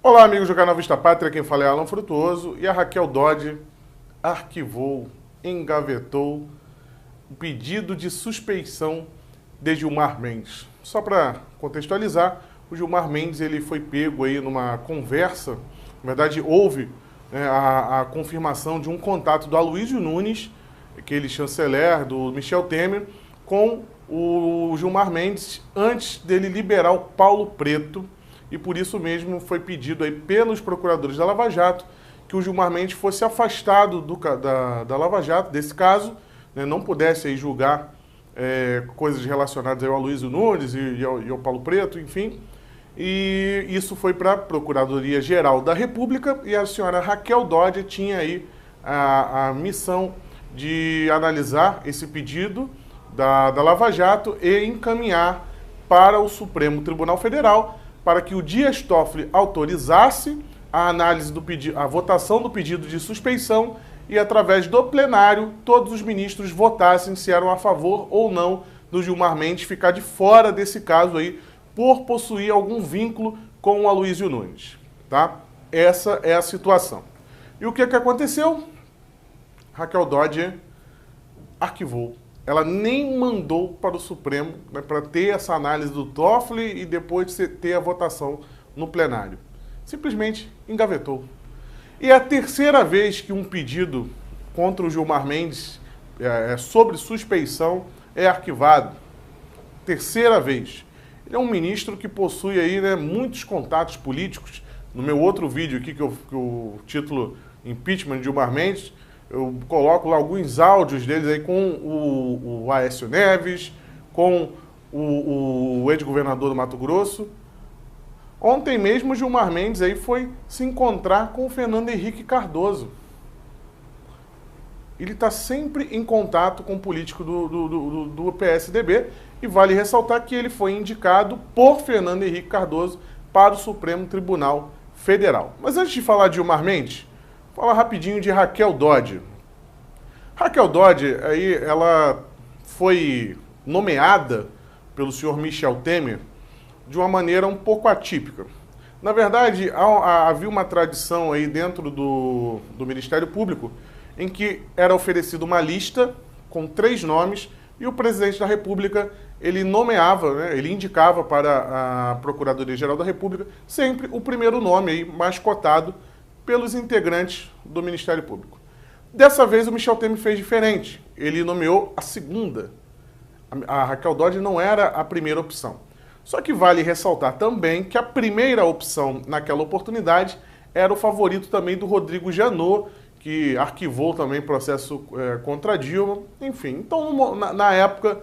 Olá, amigos do canal Vista Pátria, quem fala é Alan Frutuoso e a Raquel Dodge arquivou, engavetou o pedido de suspeição de Gilmar Mendes. Só para contextualizar, o Gilmar Mendes ele foi pego aí numa conversa, na verdade houve a confirmação de um contato do Aloysio Nunes, aquele chanceler do Michel Temer, com o Gilmar Mendes antes dele liberar o Paulo Preto. E por isso mesmo foi pedido aí pelos procuradores da Lava Jato que o Gilmar Mendes fosse afastado da Lava Jato, desse caso, né, não pudesse aí julgar coisas relacionadas ao Aloysio Nunes e ao Paulo Preto, enfim. E isso foi para a Procuradoria-Geral da República e a senhora Raquel Dodge tinha aí a missão de analisar esse pedido da Lava Jato e encaminhar para o Supremo Tribunal Federal para que o Dias Toffoli autorizasse a análise do pedido, a votação do pedido de suspeição e, através do plenário, todos os ministros votassem se eram a favor ou não do Gilmar Mendes ficar de fora desse caso aí, por possuir algum vínculo com o Aloysio Nunes. Tá? Essa é a situação. E o que aconteceu? Raquel Dodge arquivou. Ela nem mandou para o Supremo, né, para ter essa análise do Toffoli e depois ter a votação no plenário. Simplesmente engavetou. E é a terceira vez que um pedido contra o Gilmar Mendes sobre suspeição é arquivado. Terceira vez. Ele é um ministro que possui aí, né, muitos contatos políticos. No meu outro vídeo aqui, que o título Impeachment de Gilmar Mendes, eu coloco lá alguns áudios deles aí com o Aécio Neves, com o ex-governador do Mato Grosso. Ontem mesmo o Gilmar Mendes aí foi se encontrar com o Fernando Henrique Cardoso. Ele está sempre em contato com o político do PSDB e vale ressaltar que ele foi indicado por Fernando Henrique Cardoso para o Supremo Tribunal Federal. Mas antes de falar de Gilmar Mendes, falar rapidinho de Raquel Dodge. Raquel Dodge, aí, ela foi nomeada pelo senhor Michel Temer de uma maneira um pouco atípica. Na verdade, havia uma tradição aí dentro do Ministério Público em que era oferecida uma lista com 3 nomes e o presidente da República, ele nomeava, né, ele indicava para a Procuradoria-Geral da República sempre o primeiro nome aí mais cotado pelos integrantes do Ministério Público. Dessa vez o Michel Temer fez diferente. Ele nomeou a segunda. A Raquel Dodge não era a primeira opção. Só que vale ressaltar também que a primeira opção naquela oportunidade era o favorito também do Rodrigo Janot, que arquivou também processo contra Dilma. Enfim, então na época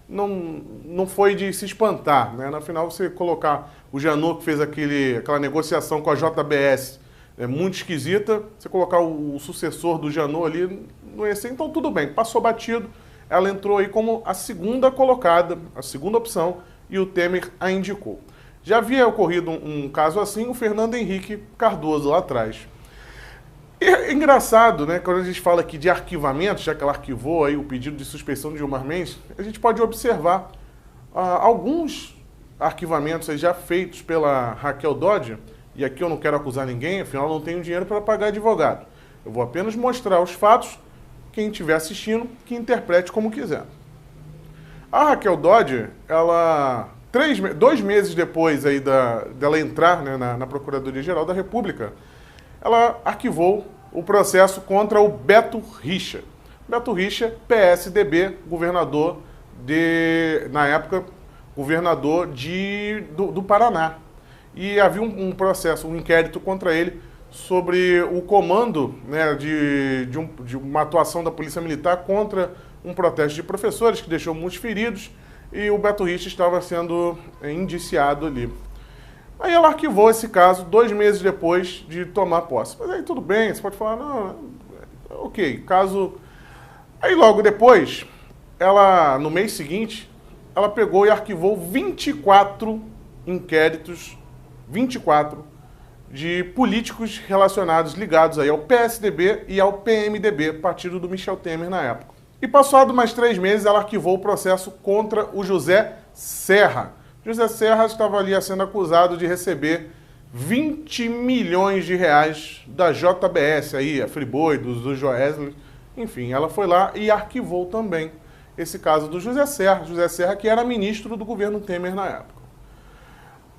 não foi de se espantar, né? Na final você colocar o Janot, que fez aquela negociação com a JBS, é muito esquisita, você colocar o sucessor do Janot ali, não ia ser, então tudo bem, passou batido, ela entrou aí como a segunda colocada, a segunda opção, e o Temer a indicou. Já havia ocorrido um caso assim, o Fernando Henrique Cardoso lá atrás. E é engraçado, né, quando a gente fala aqui de arquivamento, já que ela arquivou aí o pedido de suspeição de Gilmar Mendes, a gente pode observar alguns arquivamentos aí já feitos pela Raquel Dodge. E aqui eu não quero acusar ninguém, afinal não tenho dinheiro para pagar advogado. Eu vou apenas mostrar os fatos, quem estiver assistindo, que interprete como quiser. A Raquel Dodge, ela, 2 meses depois aí dela entrar, né, na Procuradoria-Geral da República, ela arquivou o processo contra o Beto Richa. Beto Richa, PSDB, governador na época, governador do Paraná. E havia um processo, um inquérito contra ele sobre o comando, né, de uma atuação da Polícia Militar contra um protesto de professores que deixou muitos feridos e o Beto Richa estava sendo indiciado ali. Aí ela arquivou esse caso 2 meses depois de tomar posse. Mas aí tudo bem, você pode falar, não, ok, caso... Aí logo depois, ela, no mês seguinte, ela pegou e arquivou 24 inquéritos 24 de políticos relacionados, ligados aí ao PSDB e ao PMDB, partido do Michel Temer na época. E passado mais 3 meses, ela arquivou o processo contra o José Serra. José Serra estava ali sendo acusado de receber 20 milhões de reais da JBS, aí, a Friboi, do Joesley. Enfim, ela foi lá e arquivou também esse caso do José Serra, que era ministro do governo Temer na época.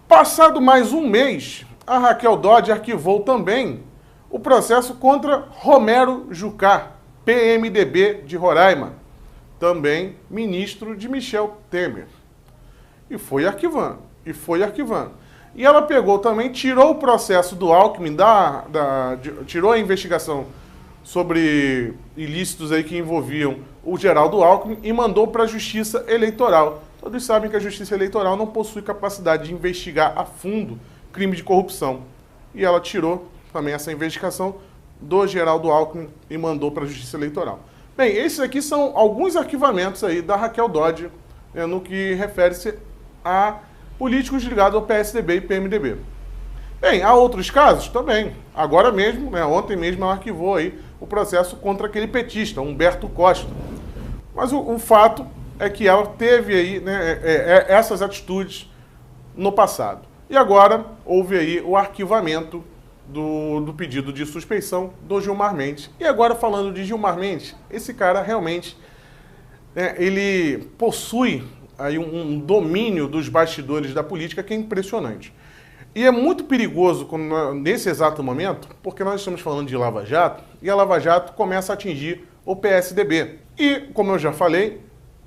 Passado mais um mês, a Raquel Dodge arquivou também o processo contra Romero Jucá, PMDB de Roraima, também ministro de Michel Temer. E foi arquivando, E ela pegou também, tirou o processo do Alckmin, tirou a investigação sobre ilícitos aí que envolviam o Geraldo Alckmin e mandou para a Justiça Eleitoral. Todos sabem que a Justiça Eleitoral não possui capacidade de investigar a fundo crime de corrupção. E ela tirou também essa investigação do Geraldo Alckmin e mandou para a Justiça Eleitoral. Bem, esses aqui são alguns arquivamentos aí da Raquel Dodge, no que refere-se a políticos ligados ao PSDB e PMDB. Bem, há outros casos também. Agora mesmo, ontem mesmo ela arquivou aí o processo contra aquele petista, Humberto Costa. Mas o fato é que ela teve aí essas atitudes no passado. E agora houve aí o arquivamento do pedido de suspeição do Gilmar Mendes. E agora falando de Gilmar Mendes, esse cara realmente, ele possui aí um domínio dos bastidores da política que é impressionante. E é muito perigoso nesse exato momento, porque nós estamos falando de Lava Jato, e a Lava Jato começa a atingir o PSDB. E, como eu já falei,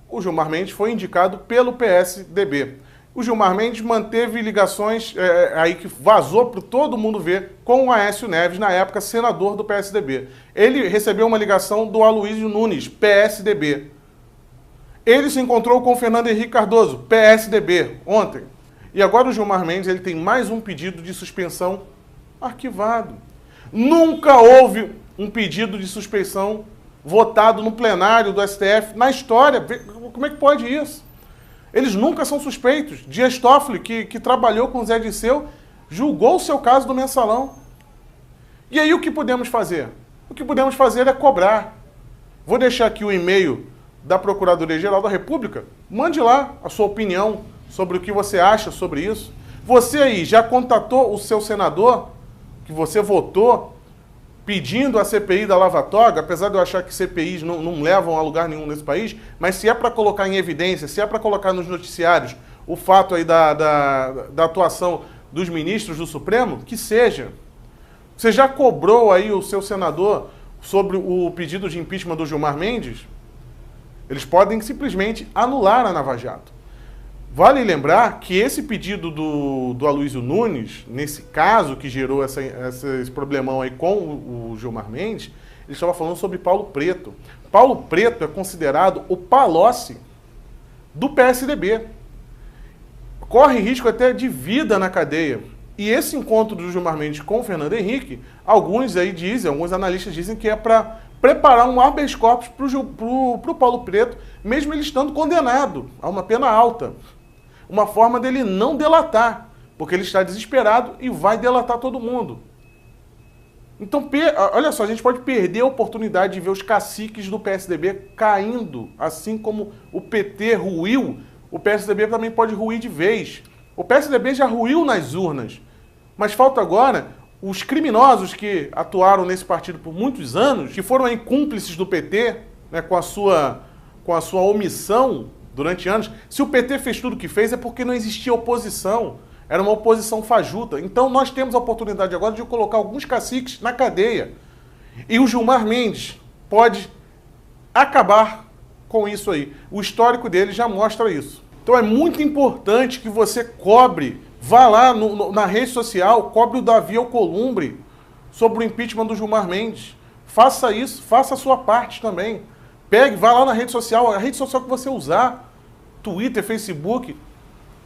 o Gilmar Mendes foi indicado pelo PSDB. O Gilmar Mendes manteve ligações, aí que vazou para todo mundo ver, com o Aécio Neves, na época senador do PSDB. Ele recebeu uma ligação do Aloysio Nunes, PSDB. Ele se encontrou com o Fernando Henrique Cardoso, PSDB, ontem. E agora o Gilmar Mendes ele tem mais um pedido de suspensão arquivado. Nunca houve um pedido de suspensão votado no plenário do STF na história. Como é que pode isso? Eles nunca são suspeitos. Dias Toffoli, que trabalhou com Zé Disseu, julgou o seu caso do Mensalão. E aí o que podemos fazer? O que podemos fazer é cobrar. Vou deixar aqui o e-mail da Procuradoria-Geral da República. Mande lá a sua opinião sobre o que você acha sobre isso. Você aí já contatou o seu senador, que você votou, pedindo a CPI da Lava Toga, apesar de eu achar que CPIs não levam a lugar nenhum nesse país, mas se é para colocar em evidência, se é para colocar nos noticiários o fato aí da atuação dos ministros do Supremo, que seja. Você já cobrou aí o seu senador sobre o pedido de impeachment do Gilmar Mendes? Eles podem simplesmente anular a Lava Jato. Vale lembrar que esse pedido do Aloysio Nunes, nesse caso que gerou esse problemão aí com o Gilmar Mendes, ele estava falando sobre Paulo Preto. Paulo Preto é considerado o Palocci do PSDB. Corre risco até de vida na cadeia. E esse encontro do Gilmar Mendes com o Fernando Henrique, alguns analistas dizem que é para preparar um habeas corpus para o Paulo Preto, mesmo ele estando condenado a uma pena alta. Uma forma dele não delatar, porque ele está desesperado e vai delatar todo mundo. Então, olha só, a gente pode perder a oportunidade de ver os caciques do PSDB caindo, assim como o PT ruiu, o PSDB também pode ruir de vez. O PSDB já ruiu nas urnas, mas falta agora os criminosos que atuaram nesse partido por muitos anos, que foram aí cúmplices do PT, com a sua omissão durante anos. Se o PT fez tudo o que fez é porque não existia oposição. Era uma oposição fajuta. Então nós temos a oportunidade agora de colocar alguns caciques na cadeia. E o Gilmar Mendes pode acabar com isso aí. O histórico dele já mostra isso. Então é muito importante que você cobre, vá lá na rede social, cobre o Davi Alcolumbre sobre o impeachment do Gilmar Mendes. Faça isso, faça a sua parte também. Pegue, vá lá na rede social, a rede social que você usar, Twitter, Facebook,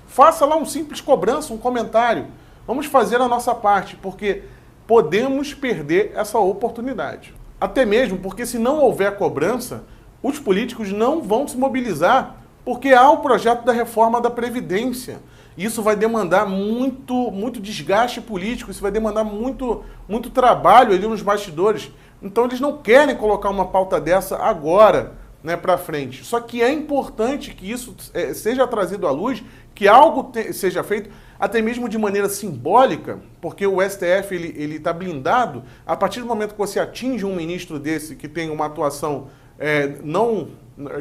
faça lá um simples cobrança, um comentário. Vamos fazer a nossa parte, porque podemos perder essa oportunidade. Até mesmo porque se não houver cobrança, os políticos não vão se mobilizar, porque há o projeto da reforma da Previdência. Isso vai demandar muito desgaste político, isso vai demandar muito trabalho ali nos bastidores. Então eles não querem colocar uma pauta dessa agora, para frente. Só que é importante que isso seja trazido à luz, que algo seja feito, até mesmo de maneira simbólica, porque o STF ele está blindado, a partir do momento que você atinge um ministro desse que tem uma atuação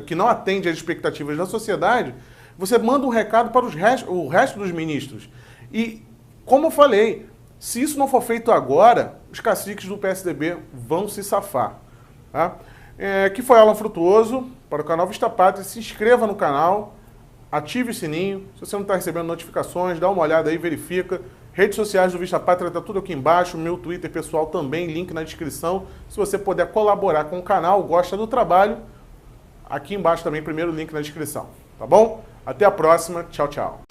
que não atende às expectativas da sociedade, você manda um recado para o resto dos ministros. E, como eu falei, se isso não for feito agora, os caciques do PSDB vão se safar. Tá? Que foi Alan Frutuoso, para o canal Vista Pátria. Se inscreva no canal, ative o sininho. Se você não está recebendo notificações, dá uma olhada aí, verifica. Redes sociais do Vista Pátria, está tudo aqui embaixo. Meu Twitter pessoal também, link na descrição. Se você puder colaborar com o canal, gosta do trabalho, aqui embaixo também, primeiro link na descrição. Tá bom? Até a próxima. Tchau, tchau.